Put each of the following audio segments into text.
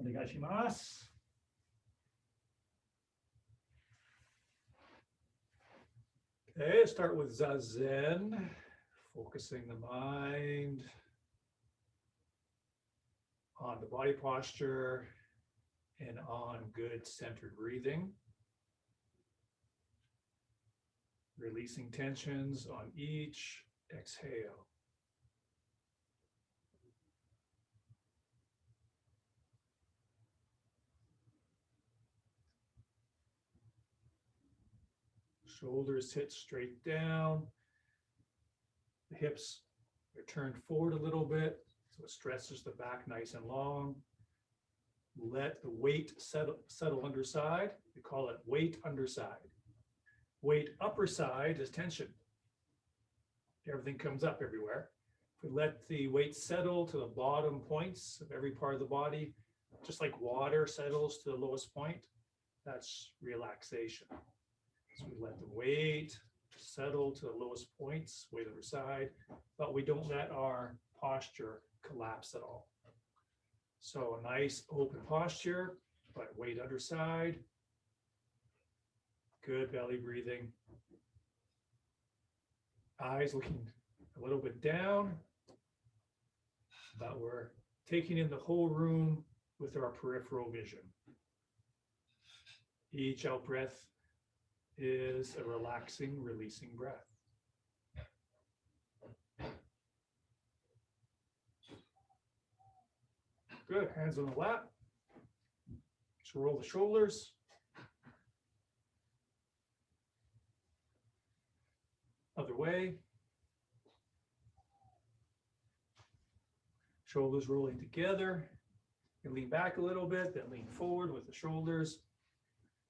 Onegaishimasu. Okay, start with Zazen, focusing the mind on the body posture and on good centered breathing. Releasing tensions on each exhale. Shoulders sit straight down. The hips are turned forward a little bit, so it stretches the back nice and long. Let the weight settle underside. We call it weight underside. Weight upper side is tension. Everything comes up everywhere. If we let the weight settle to the bottom points of every part of the body, just like water settles to the lowest point, that's relaxation. So we let the weight settle to the lowest points, weight underside, but we don't let our posture collapse at all. So a nice open posture, but weight underside. Good belly breathing. Eyes looking a little bit down, but we're taking in the whole room with our peripheral vision. Each out breath is a relaxing, releasing breath. Good, hands on the lap. Just roll the shoulders. Other way. Shoulders rolling together. You lean back a little bit, then lean forward with the shoulders.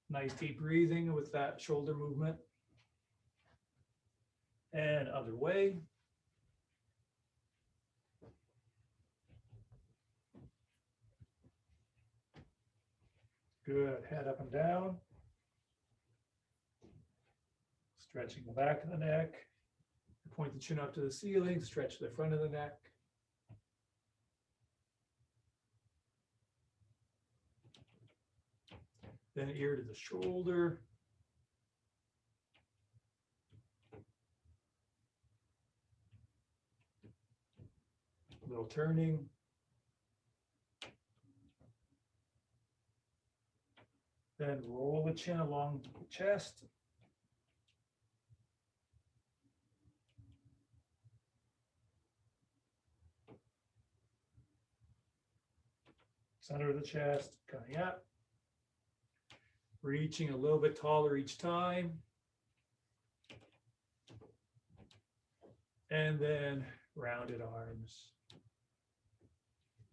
Nice deep breathing with that shoulder movement. And other way. Good, head up and down. Stretching the back of the neck. Point the chin up to the ceiling, stretch the front of the neck. Then ear to the shoulder. A little turning. Then roll the chin along the chest. Center of the chest, coming up. Reaching a little bit taller each time. And then rounded arms.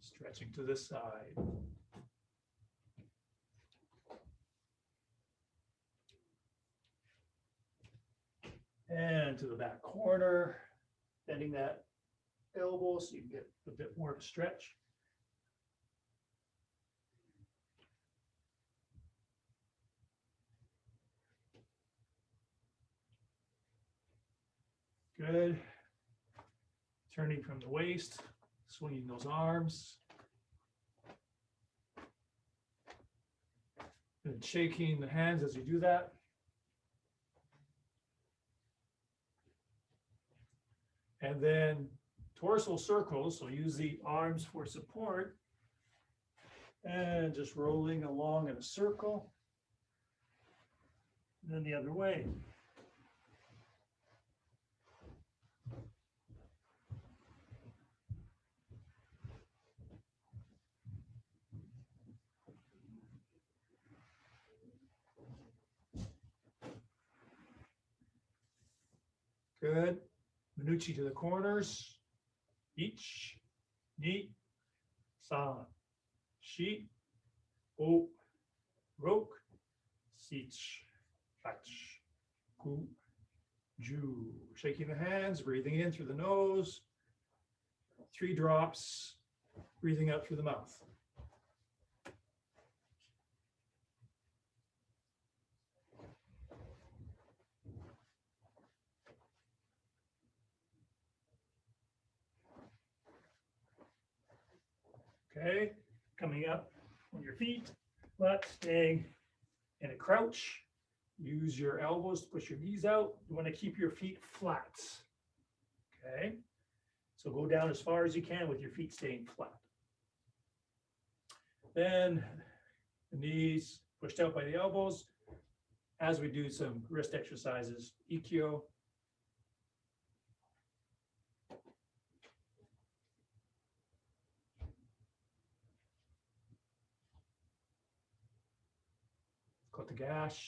Stretching to the side. And to the back corner, bending that elbow so you can get a bit more of a stretch. Good. Turning from the waist, swinging those arms. And shaking the hands as you do that. And then torso circles, so use the arms for support. And just rolling along in a circle. And then the other way. Good. Minuchi to the corners. Ich, ni, san, shi, o, rok, sich, fach, ku, ju. Shaking the hands, breathing in through the nose. 3 drops, breathing out through the mouth. Okay, coming up on your feet, but staying in a crouch. Use your elbows to push your knees out. You want to keep your feet flat. Okay, so go down as far as you can with your feet staying flat. Then the knees pushed out by the elbows as we do some wrist exercises, Ikkyo. Kotegash.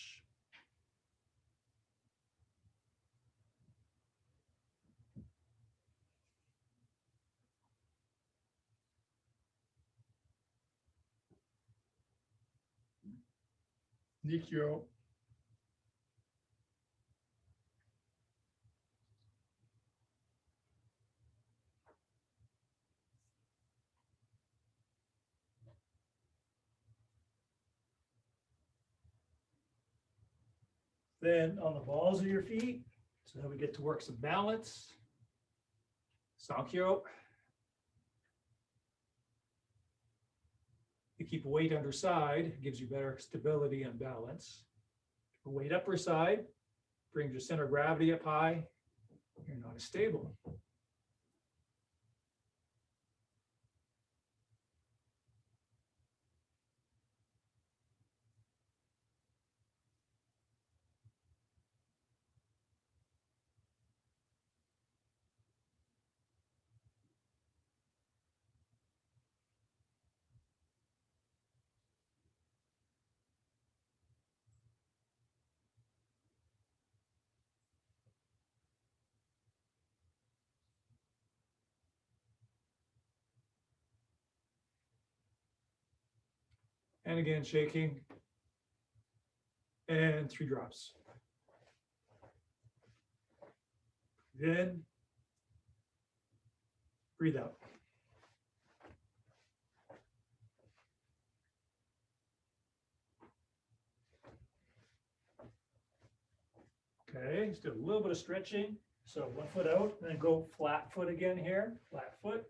Nikyo. Then on the balls of your feet, so that we get to work some balance. Sankyo. You keep weight underside, gives you better stability and balance. Weight upper side brings your center of gravity up high. You're not as stable. And again, shaking. And 3 drops. Then breathe out. Okay, just do a little bit of stretching. So 1 foot out, and then go flat foot again here, flat foot.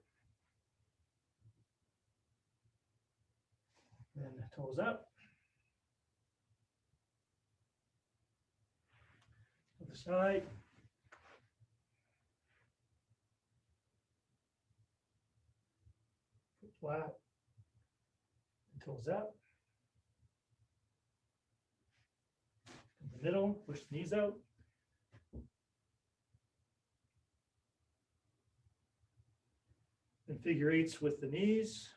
Then toes up. Other side. Foot flat. And toes up. In the middle, push the knees out. Then figure 8s with the knees.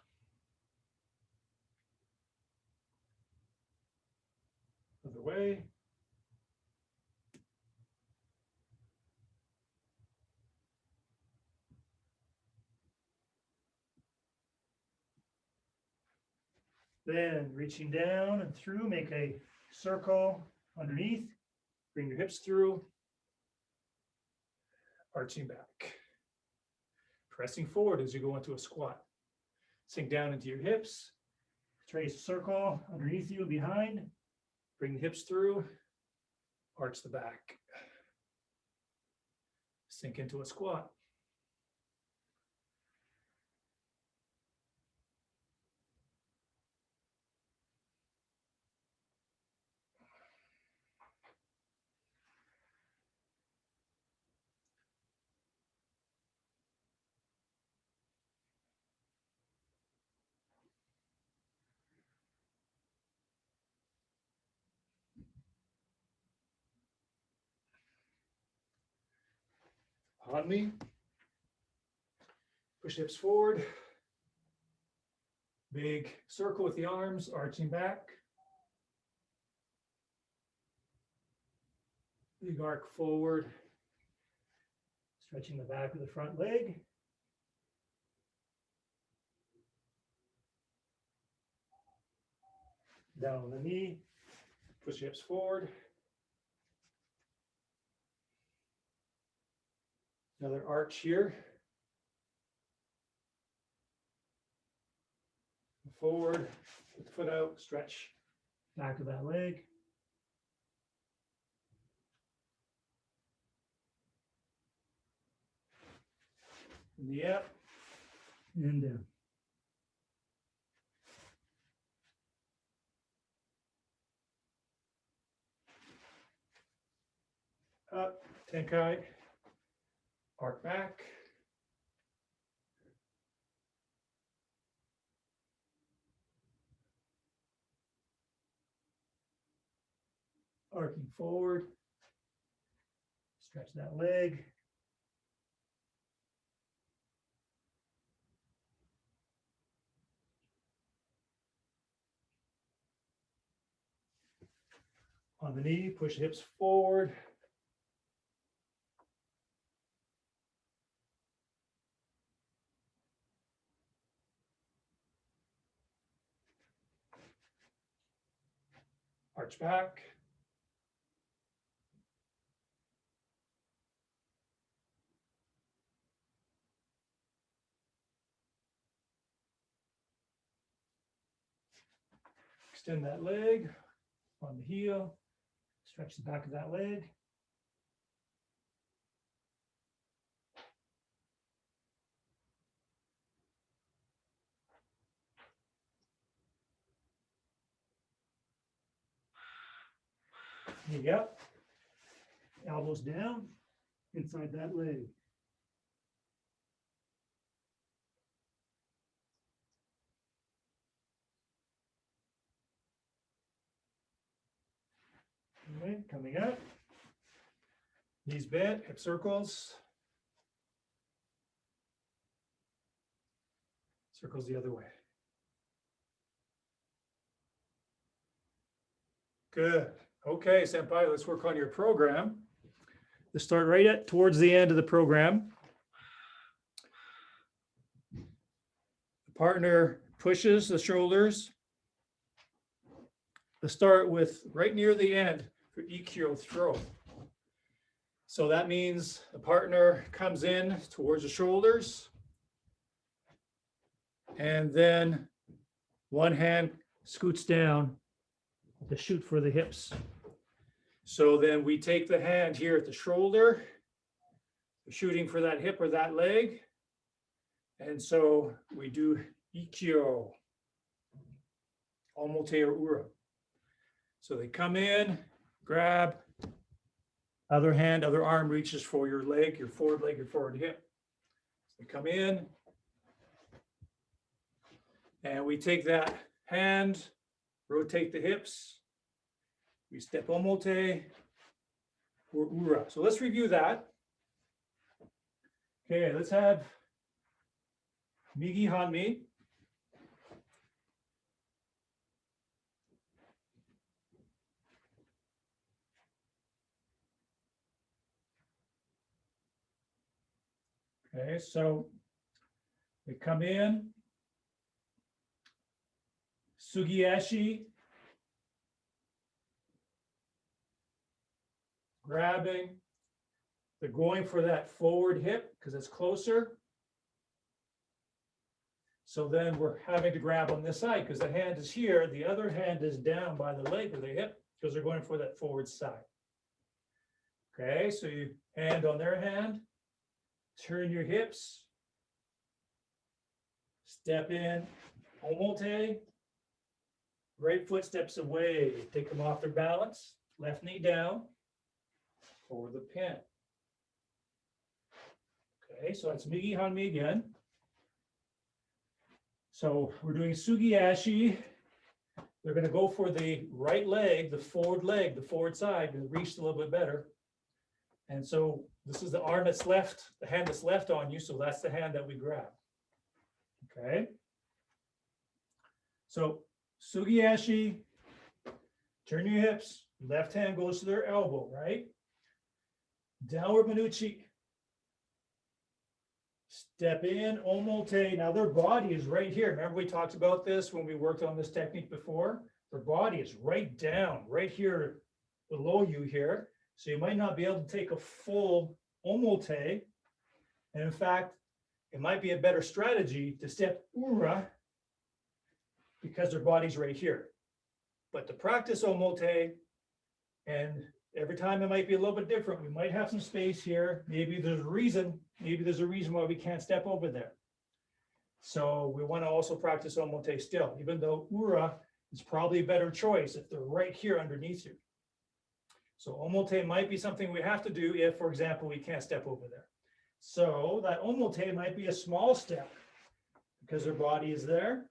Other way. Then reaching down and through, make a circle underneath. Bring your hips through. Arching back. Pressing forward as you go into a squat. Sink down into your hips. Trace a circle underneath you, behind. Bring the hips through. Arch the back. Sink into a squat. On me. Push hips forward. Big circle with the arms, arching back. Big arc forward. Stretching the back of the front leg. Down on the knee. Push hips forward. Another arch here. Forward, put the foot out, stretch back of that leg. Knee up and down. up, Tenkai, arc back. Arcing forward, stretch that leg. On the knee, push the hips forward. Arch back. Extend that leg on the heel. Stretch the back of that leg. There you go. Elbows down inside that leg. All right, coming up. Knees bent, hip circles. Circles the other way. Good. Okay, Senpai, let's work on your program. Let's start right towards the end of the program. The partner pushes the shoulders. Let's start with right near the end for Ikkyo throw. So that means the partner comes in towards the shoulders, and then one hand scoots down to shoot for the hips. So then we take the hand here at the shoulder, shooting for that hip or that leg. And so we do Ikkyo, Omote or Ura. So they come in, grab, other hand, other arm reaches for your leg, your forward hip. They come in, and we take that hand, rotate the hips. We step Omote or Ura. So let's review that. Okay, let's have Migi Hanmi. Okay, so we come in, Sugiashi, grabbing, they're going for that forward hip because it's closer. So then we're having to grab on this side because the hand is here, the other hand is down by the leg or the hip because they're going for that forward side. Okay, so you hand on their hand, turn your hips, step in, Omote, right foot steps away, take them off their balance, left knee down for the pin. Okay, so that's Migi Hanmi again. So we're doing Sugiashi. They're going to go for the right leg, the forward side, to reach a little bit better. And so this is the arm that's left, the hand that's left on you, so that's the hand that we grab. Okay. So Sugiashi, turn your hips, left hand goes to their elbow, right? Downward Manuchi. Step in, Omote. Now their body is right here. Remember we talked about this when we worked on this technique before? Their body is right down, right here below you here. So you might not be able to take a full Omote. And in fact, it might be a better strategy to step Ura because their body's right here. But to practice Omote, and every time it might be a little bit different. We might have some space here. Maybe there's a reason why we can't step over there. So we want to also practice Omote still, even though Ura is probably a better choice if they're right here underneath you. So omote might be something we have to do if, for example, we can't step over there. So that omote might be a small step because their body is there.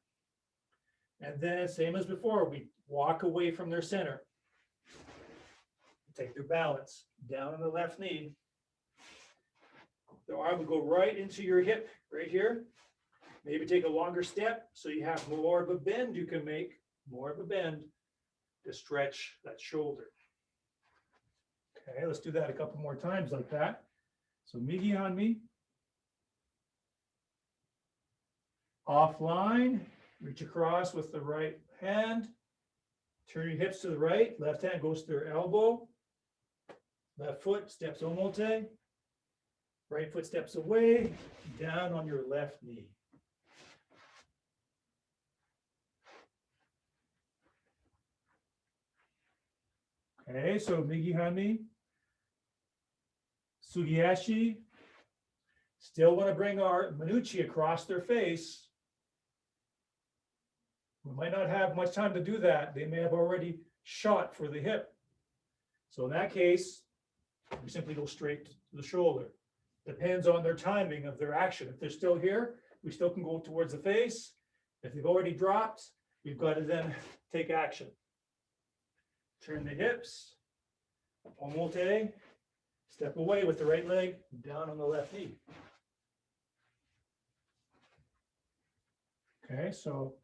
And then same as before, we walk away from their center. Take their balance down on the left knee. The arm will go right into your hip right here. Maybe take a longer step so you have more of a bend you can make, more of a bend to stretch that shoulder. Okay, let's do that a couple more times like that. So migi on me. Offline, reach across with the right hand. Turn your hips to the right. Left hand goes to their elbow. Left foot steps omote. Right foot steps away, down on your left knee. Okay, so migi hami. Sugiashi. Still want to bring our manuchi across their face. We might not have much time to do that. They may have already shot for the hip. So in that case, we simply go straight to the shoulder. Depends on their timing of their action. If they're still here, we still can go towards the face. If they've already dropped, we've got to then take action. Turn the hips, omote, step away with the right leg, down on the left knee. Okay, so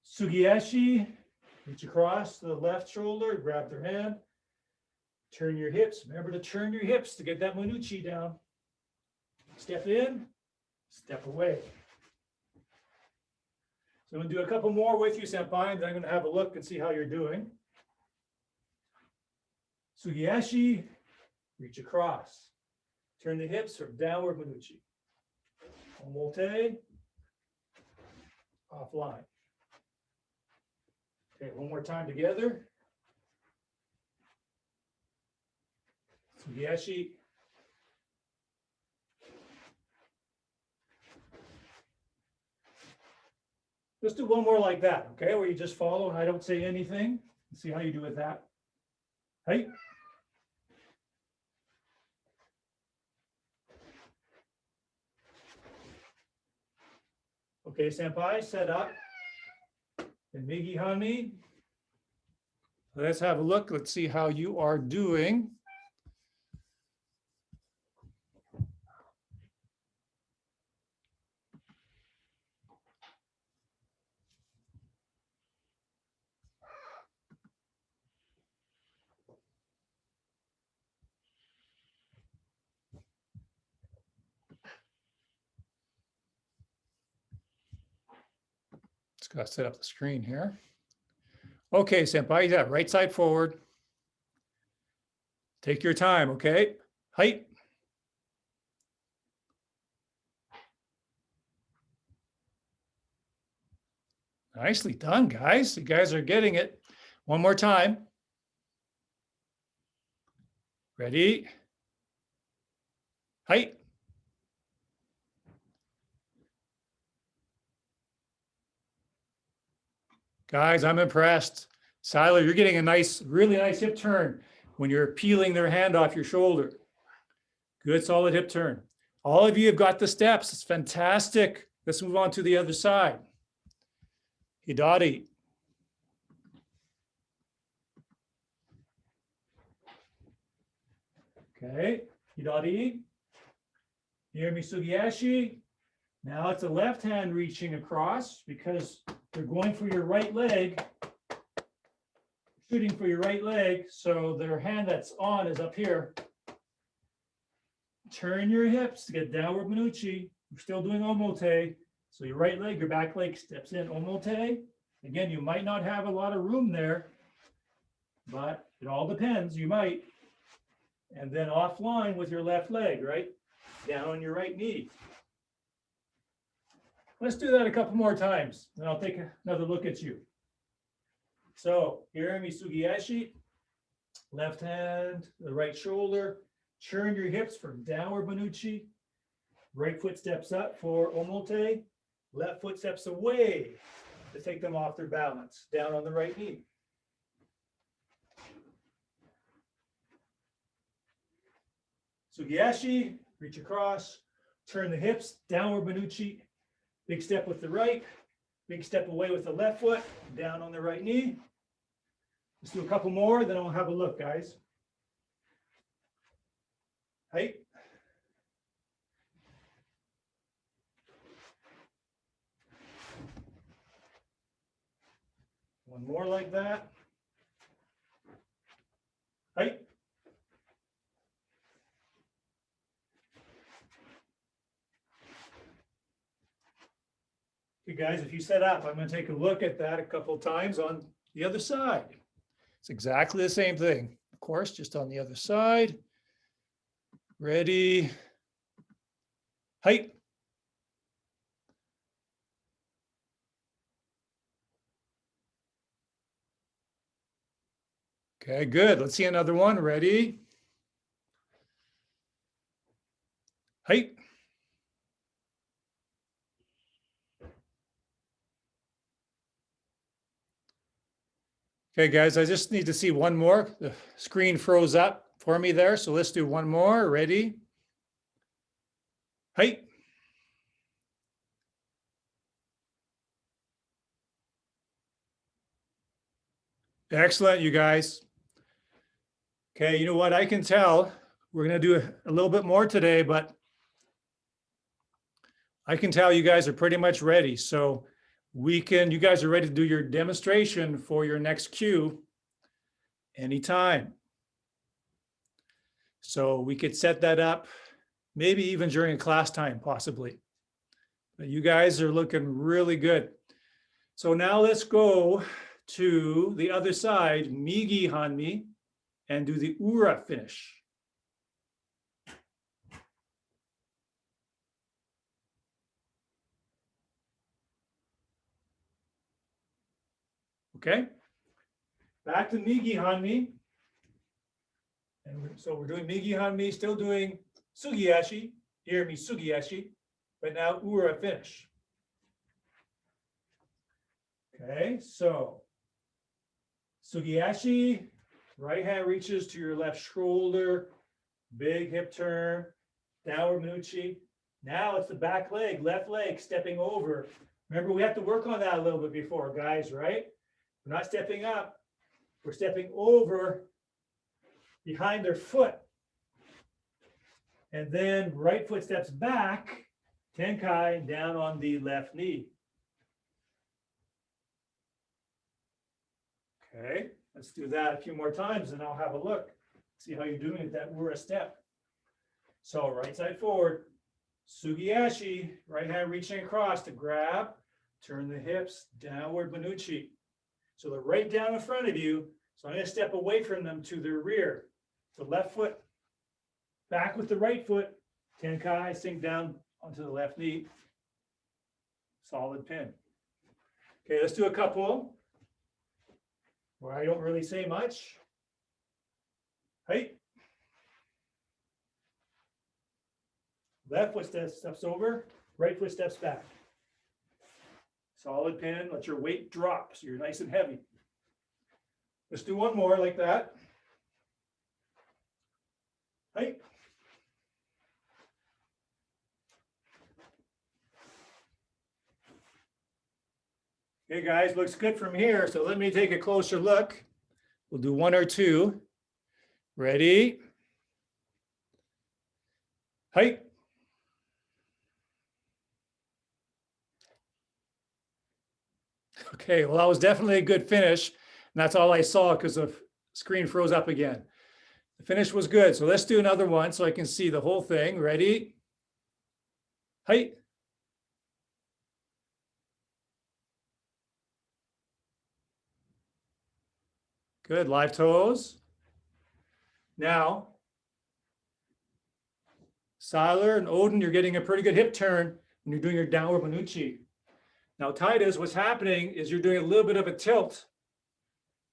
Sugieshi, reach across the left shoulder, grab their hand, turn your hips. Remember to turn your hips to get that manuchi down. Step in, step away. So I'm going to do a couple more with you, senpai, and then I'm going to have a look and see how you're doing. Sugieshi, reach across. Turn the hips for downward manuchi. Omote, offline. Okay, one more time together. Sugieshi. Let's do one more like that, okay? Where you just follow and I don't say anything. Let's see how you do with that. Hey. Okay, senpai, set up. And migi hami. Let's have a look. Let's see how you are doing. Just got to set up the screen here. Okay, senpai, yeah, right side forward. Take your time, okay? Height. Nicely done, guys. You guys are getting it. One more time. Ready? Height. Guys, I'm impressed. Siler, you're getting a nice, really nice hip turn when you're peeling their hand off your shoulder. Good, solid hip turn. All of you have got the steps. It's fantastic. Let's move on to the other side. Hidari. Okay, Hidari. Hirami Sugieshi. Now it's a left hand reaching across because you're going for your right leg, shooting for your right leg. So their hand that's on is up here. Turn your hips to get downward manuchi. We're still doing omote. So your right leg, your back leg steps in omote. Again, you might not have a lot of room there, but it all depends. You might. And then offline with your left leg, right? Down on your right knee. Let's do that a couple more times, and I'll take another look at you. So, Hirami Sugieshi, left hand, the right shoulder, turn your hips for downward manuchi. Right foot steps up for omote. Left foot steps away to take them off their balance, down on the right knee. Sugiyashi, reach across, turn the hips, downward Manuchi, big step with the right, big step away with the left foot, down on the right knee. Let's do a couple more, then I'll have a look, guys. Height. One more like that. Height. Okay, guys, if you set up, I'm going to take a look at that a couple of times on the other side. It's exactly the same thing, of course, just on the other side. Ready. Height. Okay, good. Let's see another one. Ready. Height. Okay, guys, I just need to see one more. The screen froze up for me there, so let's do one more. Ready. Height. Excellent, you guys. Okay, you know what? I can tell we're going to do a little bit more today, but I can tell you guys are pretty much ready. So you guys are ready to do your demonstration for your next Kyu anytime. So we could set that up, maybe even during a class time, possibly. But you guys are looking really good. So now let's go to the other side, Migi Hanmi, and do the Ura finish. Okay, back to Migi Hanmi. And so we're doing Migi Hanmi, still doing Sugiyashi, hear me Sugiyashi, but now Ura finish. Okay, so Sugiyashi, right hand reaches to your left shoulder, big hip turn, downward Manuchi. Now it's the back leg, left leg stepping over. Remember, we have to work on that a little bit before, guys, right? We're not stepping up, we're stepping over behind their foot. And then right foot steps back, Tenkai, down on the left knee. Okay, let's do that a few more times and I'll have a look. See how you're doing at that Ura step. So right side forward, Sugiyashi, right hand reaching across to grab, turn the hips, downward Manuchi. So they're right down in front of you. So I'm going to step away from them to their rear. The left foot, back with the right foot, Tenkai, sink down onto the left knee. Solid pin. Okay, let's do a couple where I don't really say much. Height. Left foot steps over, right foot steps back. Solid pin, let your weight drop so you're nice and heavy. Let's do one more like that. Height. Okay, guys, looks good from here. So let me take a closer look. We'll do one or two. Ready? Height. Okay, well, that was definitely a good finish. And that's all I saw because the screen froze up again. The finish was good. So let's do another one so I can see the whole thing. Ready? Height. Good, live toes. Now, Siler and Odin, you're getting a pretty good hip turn when you're doing your downward Manuchi. Now, Titus, what's happening is you're doing a little bit of a tilt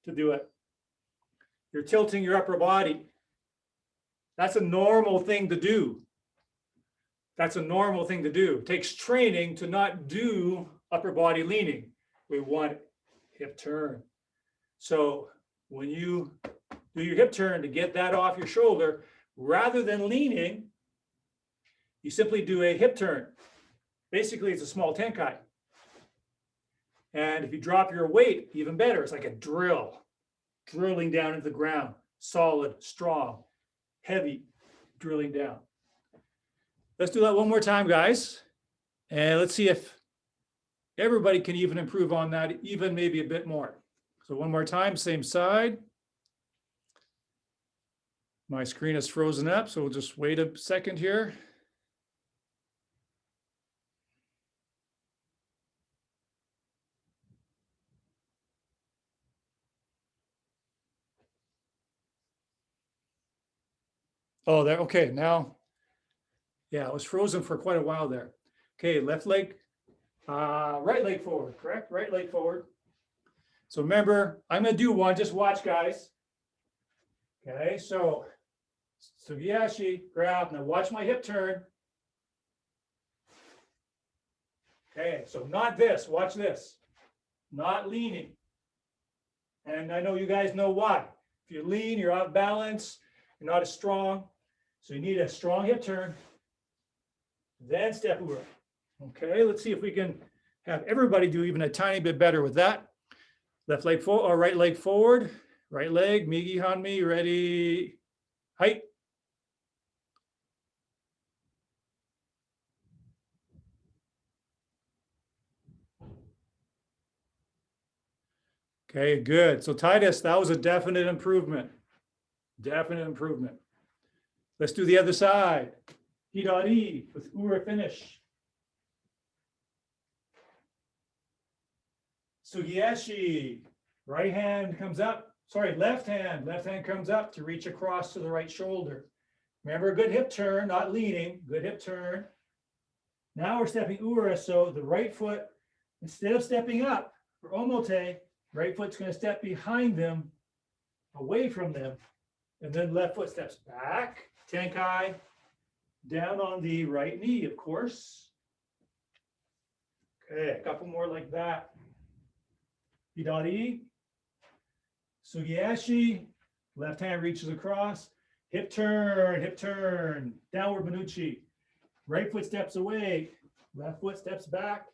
to do it. You're tilting your upper body. That's a normal thing to do. That's a normal thing to do. It takes training to not do upper body leaning. We want hip turn. So when you do your hip turn to get that off your shoulder, rather than leaning, you simply do a hip turn. Basically, it's a small Tenkai. And if you drop your weight, even better. It's like a drill, drilling down into the ground, solid, strong, heavy, drilling down. Let's do that one more time, guys. And let's see if everybody can even improve on that, even maybe a bit more. So one more time, same side. My screen is frozen up, so we'll just wait a second here. Oh, there, okay, now, yeah, it was frozen for quite a while there. Okay, left leg, right leg forward, correct? Right leg forward. So remember, I'm gonna do one, just watch, guys. Okay, so Sugiyashi, grab, now watch my hip turn. Okay, so not this, watch this. Not leaning. And I know you guys know why. If you lean, you're out of balance, you're not as strong. So you need a strong hip turn, then step over. Okay, let's see if we can have everybody do even a tiny bit better with that. Left leg forward, or right leg forward, right leg, Migi Hanmi, ready, height. Okay, good. So Titus, that was a definite improvement. Definite improvement. Let's do the other side. Hidari with ura finish. Sugiyashi, right hand comes up. Sorry, left hand comes up to reach across to the right shoulder. Remember, a good hip turn, not leaning, good hip turn. Now we're stepping ura, so the right foot, instead of stepping up for omote, right foot's going to step behind them, away from them, and then left foot steps back, Tenkai, down on the right knee, of course. Okay, a couple more like that. Hidari, Sugiyashi, left hand reaches across, hip turn, downward Manuchi. Right foot steps away, left foot steps back,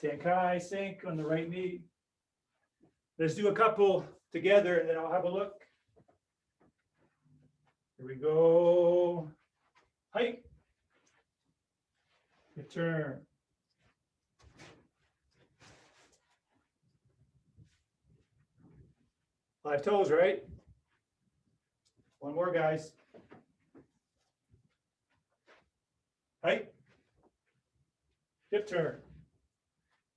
Tenkai, sink on the right knee. Let's do a couple together and then I'll have a look. Here we go. Height. Hip turn. Five toes, right? One more, guys. Height. Hip turn.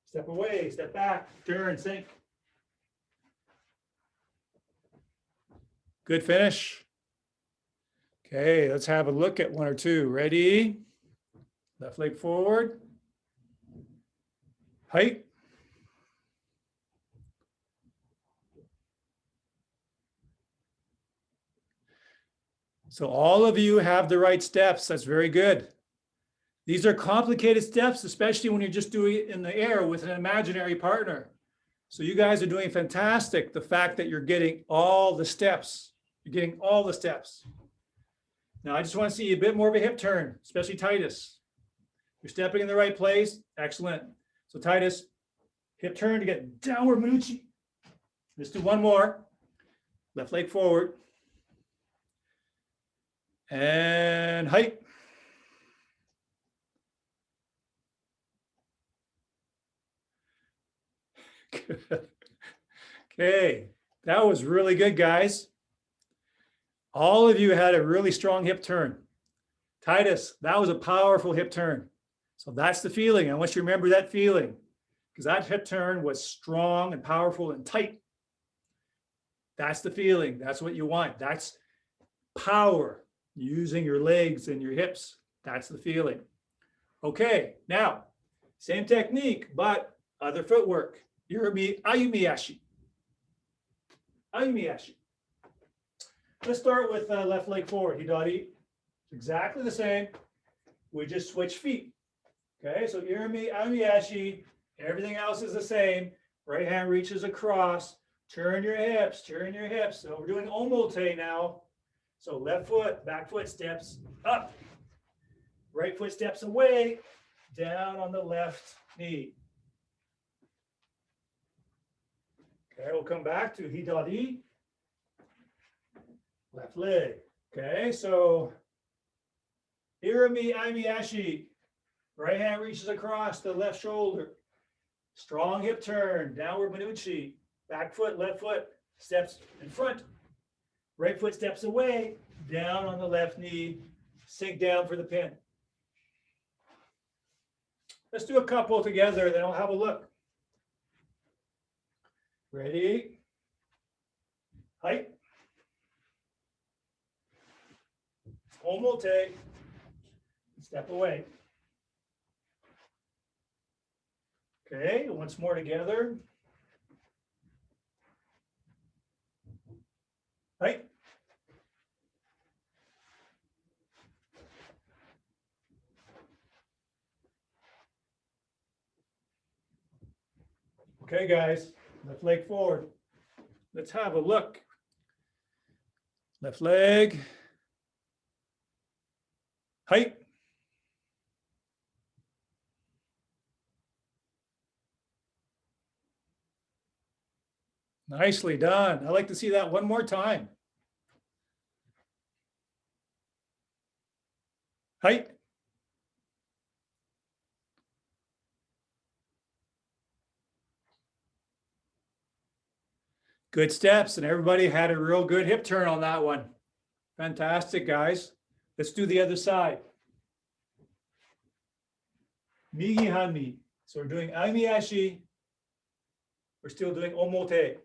Step away, step back, turn, sink. Good finish. Okay, let's have a look at one or two. Ready? Left leg forward. Height. So all of you have the right steps. That's very good. These are complicated steps, especially when you're just doing it in the air with an imaginary partner. So you guys are doing fantastic. The fact that you're getting all the steps. You're getting all the steps. Now, I just want to see a bit more of a hip turn, especially Titus. You're stepping in the right place. Excellent. So Titus, hip turn to get downward Manuchi. Let's do one more. Left leg forward. And height. Good. Okay, that was really good, guys. All of you had a really strong hip turn. Titus, that was a powerful hip turn. So that's the feeling. I want you to remember that feeling because that hip turn was strong and powerful and tight. That's the feeling. That's what you want. That's power, using your legs and your hips. That's the feeling. Okay, now, same technique, but other footwork. Ayumiyashi. Ayumiyashi. Let's start with left leg forward, Hidari. Exactly the same. We just switch feet. Okay, so Ayumiyashi. Everything else is the same. Right hand reaches across. Turn your hips, turn your hips. So we're doing omote now. So left foot, back foot steps up. Right foot steps away, down on the left knee. Okay, we'll come back to hidari. Left leg. Okay, so irimi aimi ashi. Right hand reaches across the left shoulder. Strong hip turn, downward manuchi. Back foot, left foot steps in front. Right foot steps away, down on the left knee. Sink down for the pin. Let's do a couple together, then I'll have a look. Ready? Height. Omote. Step away. Okay, once more together. Height. Okay, guys, left leg forward. Let's have a look. Left leg. Height. Nicely done. I'd like to see that one more time. Height. Good steps, and everybody had a real good hip turn on that one. Fantastic, guys. Let's do the other side. Migi hanmi. So we're doing aimi ashi. We're still doing omote.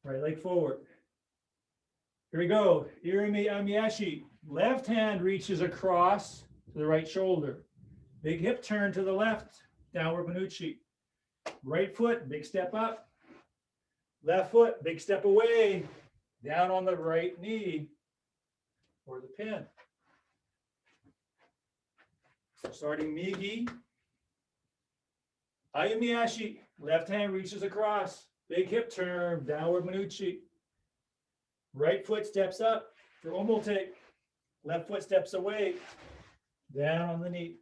Right leg forward. Here we go. Irimi aimi ashi. Left hand reaches across to the right shoulder. Big hip turn to the left. Downward manuchi. Right foot, big step up. Left foot, big step away. Down on the right knee for the pin. So starting Migi. Ayumi ashi. Left hand reaches across. Big hip turn, downward manuchi. Right foot steps up for omote. Left foot steps away. Down on the knee.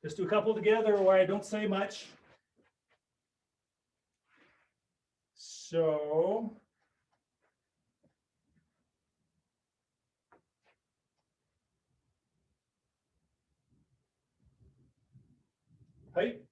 Just do a couple together where I don't say much. So height.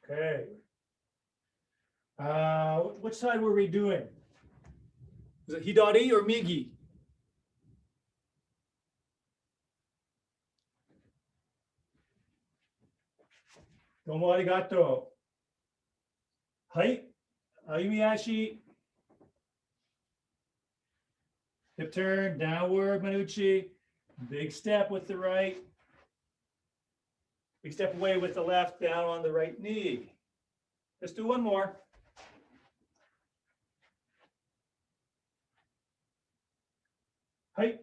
Okay. Which side were we doing? Was it hidari or migi? Domo arigato. Height. Ayumi ashi. Hip turn, downward manuchi. Big step with the right. Big step away with the left, down on the right knee. Let's do one more. Height.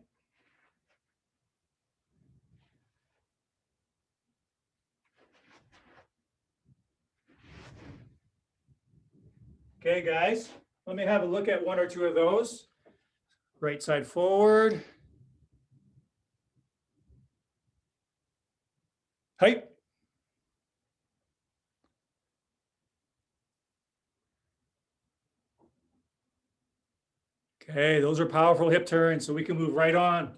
Okay, guys, let me have a look at one or two of those. Right side forward. Height. Okay, those are powerful hip turns, so we can move right on.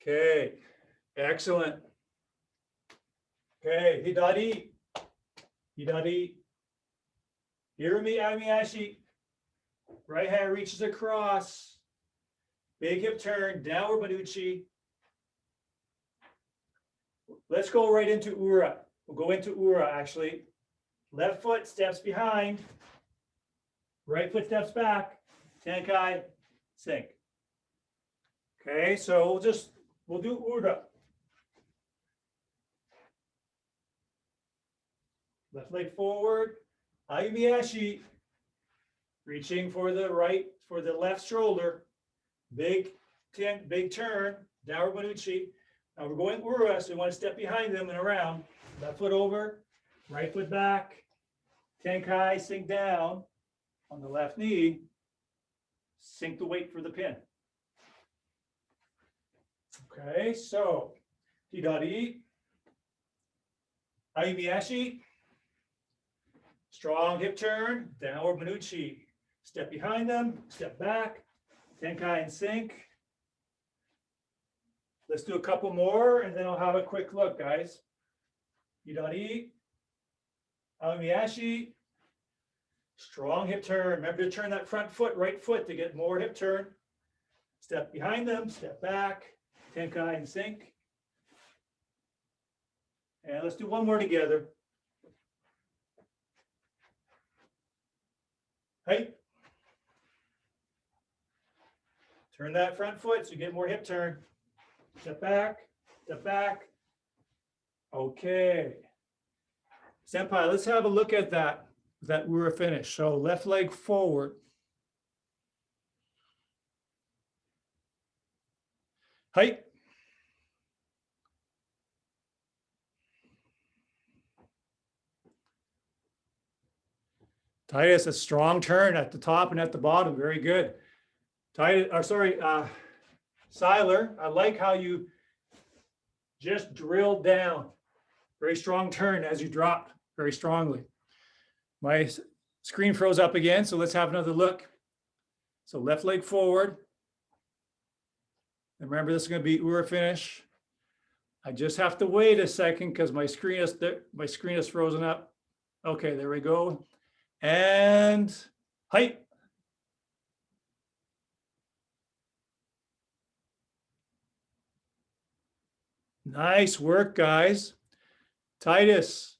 Okay, excellent. Okay, hidari. Hidari. Irimi aimi ashi. Right hand reaches across. Big hip turn, downward manuchi. Let's go right into ura. We'll go into ura actually. Left foot steps behind. Right foot steps back. Tenkai, sink. Okay, so we'll do ura. Left leg forward. Ayumi ashi. Reaching for the left shoulder. Big big turn, downward manuchi. Now we're going ura, so we want to step behind them and around. Left foot over, right foot back. Tenkai, sink down on the left knee. Sink the weight for the pin. Okay, so hidari, ayumiashi, strong hip turn, downward manuchi. Step behind them, step back, Tenkai and sink. Let's do a couple more and then I'll have a quick look, guys. Hidari, ayumiashi, strong hip turn. Remember to turn that front foot, right foot, to get more hip turn. Step behind them, step back, Tenkai and sink. And let's do one more together. Hey. Turn that front foot so you get more hip turn. Step back, step back. Okay. Senpai, let's have a look at that ura finish. So left leg forward. Height. Titus, a strong turn at the top and at the bottom. Very good. Titus, or sorry, Siler, I like how you just drilled down. Very strong turn as you dropped very strongly. My screen froze up again, so let's have another look. So left leg forward. And remember, this is going to be ura finish. I just have to wait a second because my screen is frozen up. Okay, there we go. And height. Nice work, guys. Titus,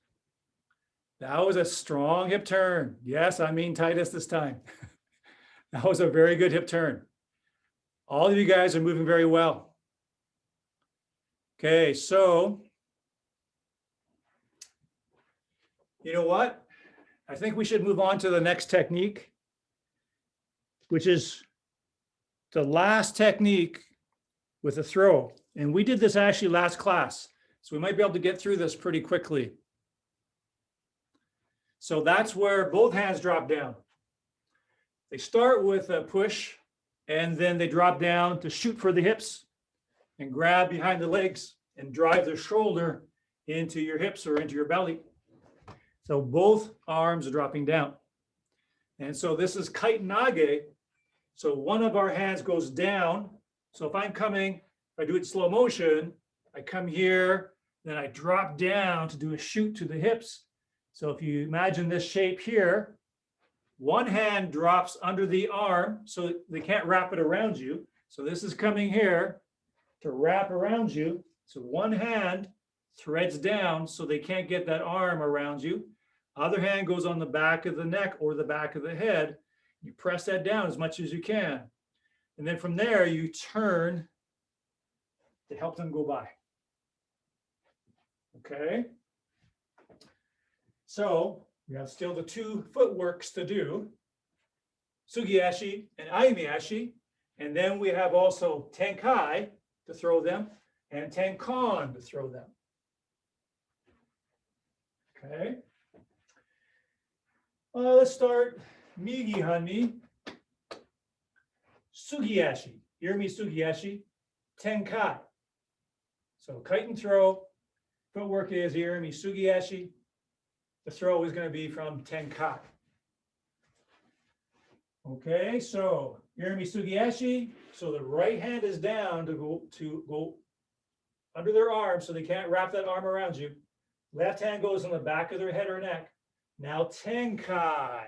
that was a strong hip turn. Yes, I mean Titus this time. That was a very good hip turn. All of you guys are moving very well. Okay, so you know what? I think we should move on to the next technique, which is the last technique with a throw. And we did this actually last class, so we might be able to get through this pretty quickly. So that's where both hands drop down. They start with a push, and then they drop down to shoot for the hips and grab behind the legs and drive the shoulder into your hips or into your belly. So both arms are dropping down. And so this is kite nage. So one of our hands goes down. So if I'm coming, if I do it in slow motion, I come here, then I drop down to do a shoot to the hips. So if you imagine this shape here, one hand drops under the arm so they can't wrap it around you. So this is coming here to wrap around you. So one hand threads down so they can't get that arm around you. Other hand goes on the back of the neck or the back of the head. You press that down as much as you can. And then from there, you turn to help them go by. Okay. So we have still the two footworks to do, Sugiashi and Ayumiashi. And then we have also Tenkai to throw them and Tenkon to throw them. Okay. Let's start Migi Hanmi, Sugiashi, Irimi Sugiashi, Tenkai. So kite and throw, footwork is Irimi Sugiashi. The throw is going to be from Tenkai. Okay, so Irimi Sugiashi. So the right hand is down to go under their arm so they can't wrap that arm around you. Left hand goes on the back of their head or neck. Now Tenkai.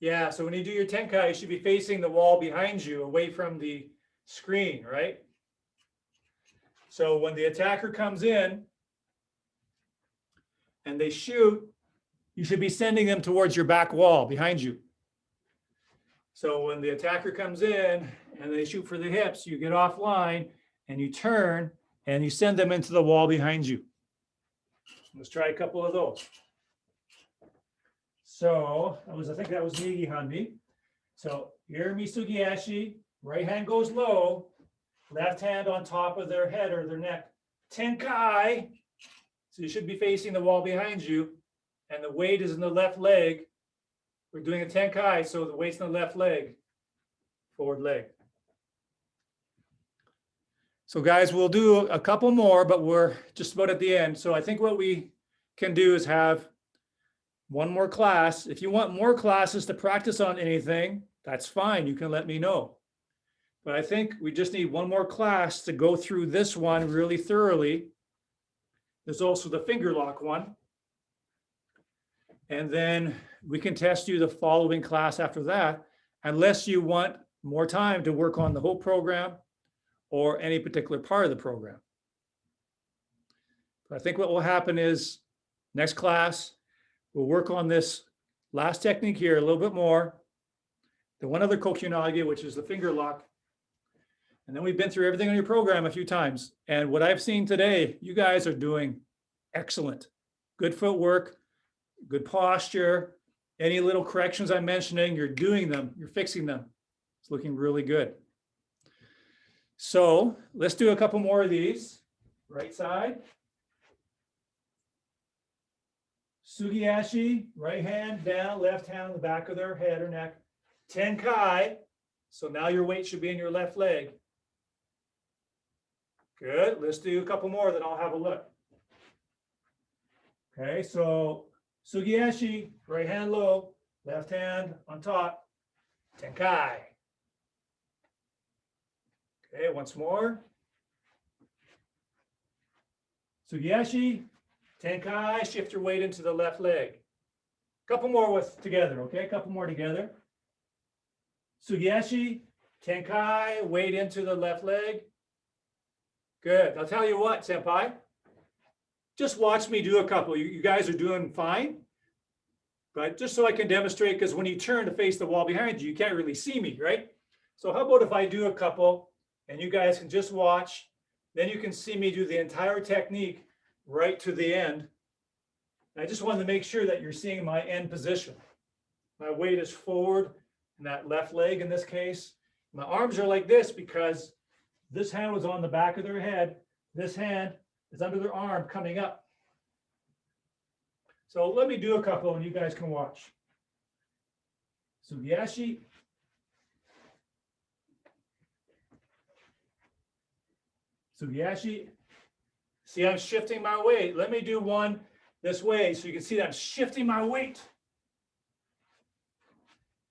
Yeah, so when you do your Tenkai, you should be facing the wall behind you, away from the screen, right? So when the attacker comes in and they shoot, you should be sending them towards your back wall behind you. So when the attacker comes in and they shoot for the hips, you get offline and you turn and you send them into the wall behind you. Let's try a couple of those. So I think that was Migi Hanmi. So Here, Misugiashi, right hand goes low, left hand on top of their head or their neck. Tenkai. So you should be facing the wall behind you, and the weight is in the left leg. We're doing a Tenkai, so the weight's in the left leg, forward leg. So guys, we'll do a couple more, but we're just about at the end. So I think what we can do is have one more class. If you want more classes to practice on anything, that's fine. You can let me know. But I think we just need one more class to go through this one really thoroughly. There's also the finger lock one. And then we can test you the following class after that, unless you want more time to work on the whole program or any particular part of the program. But I think what will happen is next class, we'll work on this last technique here a little bit more. The one other kokyunage, which is the finger lock. And then we've been through everything on your program a few times. And what I've seen today, you guys are doing excellent. Good footwork, good posture. Any little corrections I'm mentioning, you're doing them, you're fixing them. It's looking really good. So let's do a couple more of these. Right side. Sugiashi, right hand down, left hand on the back of their head or neck. Tenkai. So now your weight should be in your left leg. Good. Let's do a couple more, then I'll have a look. Okay, so Sugiashi, right hand low, left hand on top. Tenkai. Okay, once more. Sugiashi, Tenkai, shift your weight into the left leg. Couple more together, okay? A couple more together. Sugiashi, Tenkai, weight into the left leg. Good. I'll tell you what, Senpai. Just watch me do a couple. You guys are doing fine. But just so I can demonstrate, because when you turn to face the wall behind you, you can't really see me, right? So how about if I do a couple and you guys can just watch, then you can see me do the entire technique right to the end. And I just wanted to make sure that you're seeing my end position. My weight is forward in that left leg in this case. My arms are like this because this hand was on the back of their head. This hand is under their arm coming up. So let me do a couple and you guys can watch. Sugiashi. Sugiashi. See, I'm shifting my weight. Let me do one this way so you can see that I'm shifting my weight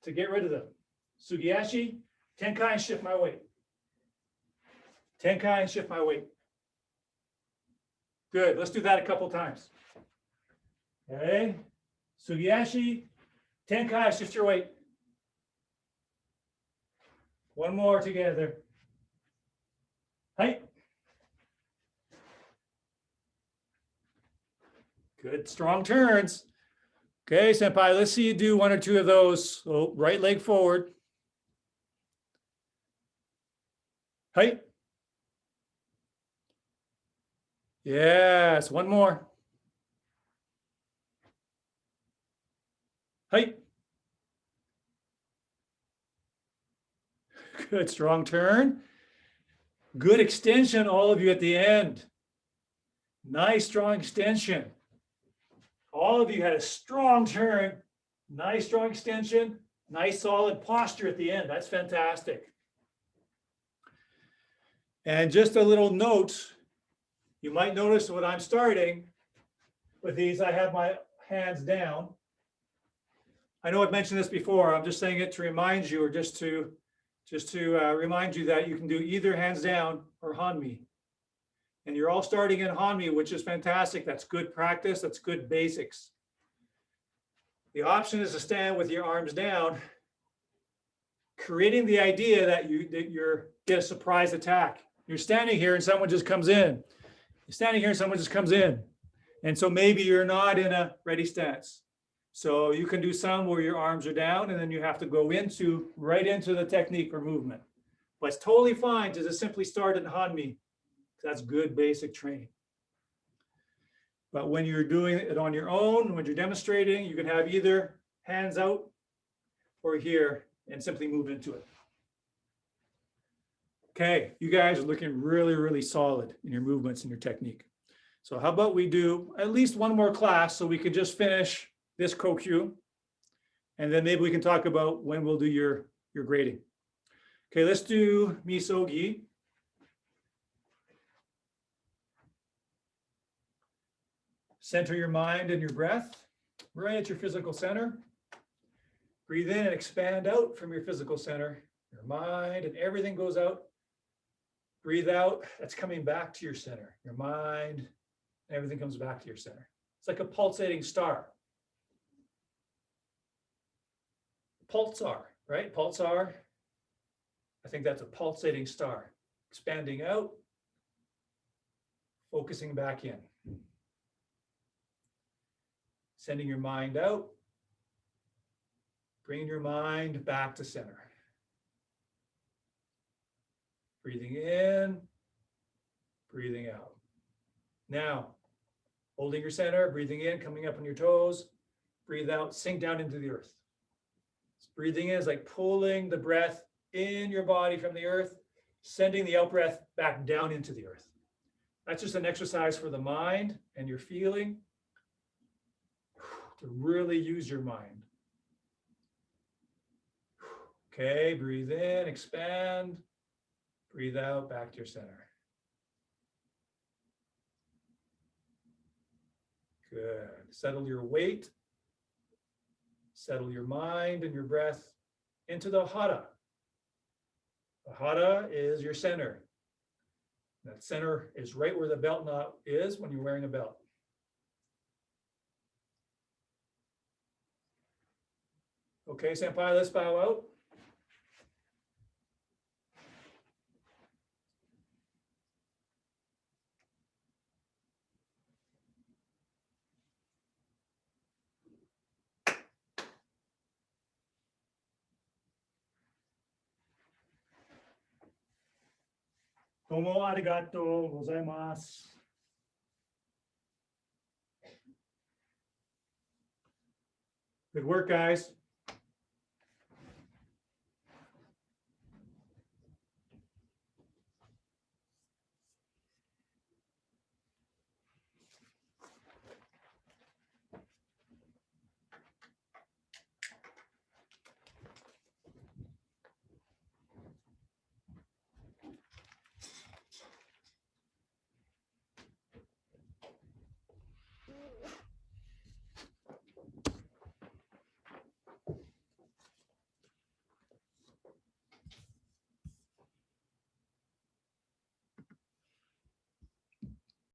to get rid of them. Sugiashi, Tenkai, and shift my weight. Tenkai, and shift my weight. Good. Let's do that a couple times. Okay. Sugiashi, Tenkai, shift your weight. One more together. Height. Good, strong turns. Okay, Senpai, let's see you do one or two of those. So right leg forward. Height. Yes, one more. Height. Good, strong turn. Good extension, all of you at the end. Nice, strong extension. All of you had a strong turn, nice, strong extension, nice, solid posture at the end. That's fantastic. And just a little note, you might notice when I'm starting with these, I have my hands down. I know I've mentioned this before. I'm just saying it to remind you, or just to remind you that you can do either hands down or hanmi. And you're all starting in hanmi, which is fantastic. That's good practice. That's good basics. The option is to stand with your arms down, creating the idea that you're get a surprise attack. You're standing here and someone just comes in. You're standing here and someone just comes in. And so maybe you're not in a ready stance. So you can do some where your arms are down and then you have to go right into the technique or movement. But it's totally fine to just simply start in hanmi. That's good basic training. But when you're doing it on your own, when you're demonstrating, you can have either hands out or here and simply move into it. Okay, you guys are looking really, really solid in your movements and your technique. So how about we do at least one more class so we can just finish this Kokyu, and then maybe we can talk about when we'll do your grading. Okay, let's do Misogi. Center your mind and your breath right at your physical center. Breathe in and expand out from your physical center. Your mind and everything goes out. Breathe out, that's coming back to your center. Your mind and everything comes back to your center. It's like a pulsating star. Pulsar, right? Pulsar. I think that's a pulsating star. Expanding out, focusing back in. Sending your mind out, bringing your mind back to center. Breathing in, breathing out. Now, holding your center, breathing in, coming up on your toes, breathe out, sink down into the earth. So breathing in is like pulling the breath in your body from the earth, sending the out breath back down into the earth. That's just an exercise for the mind and your feeling to really use your mind. Okay, breathe in, expand, breathe out, back to your center. Good. Settle your weight, settle your mind and your breath into the hara. The hara is your center. That center is right where the belt knot is when you're wearing a belt. Okay, Senpai, let's bow out. Domo arigatou gozaimasu. Good work, guys.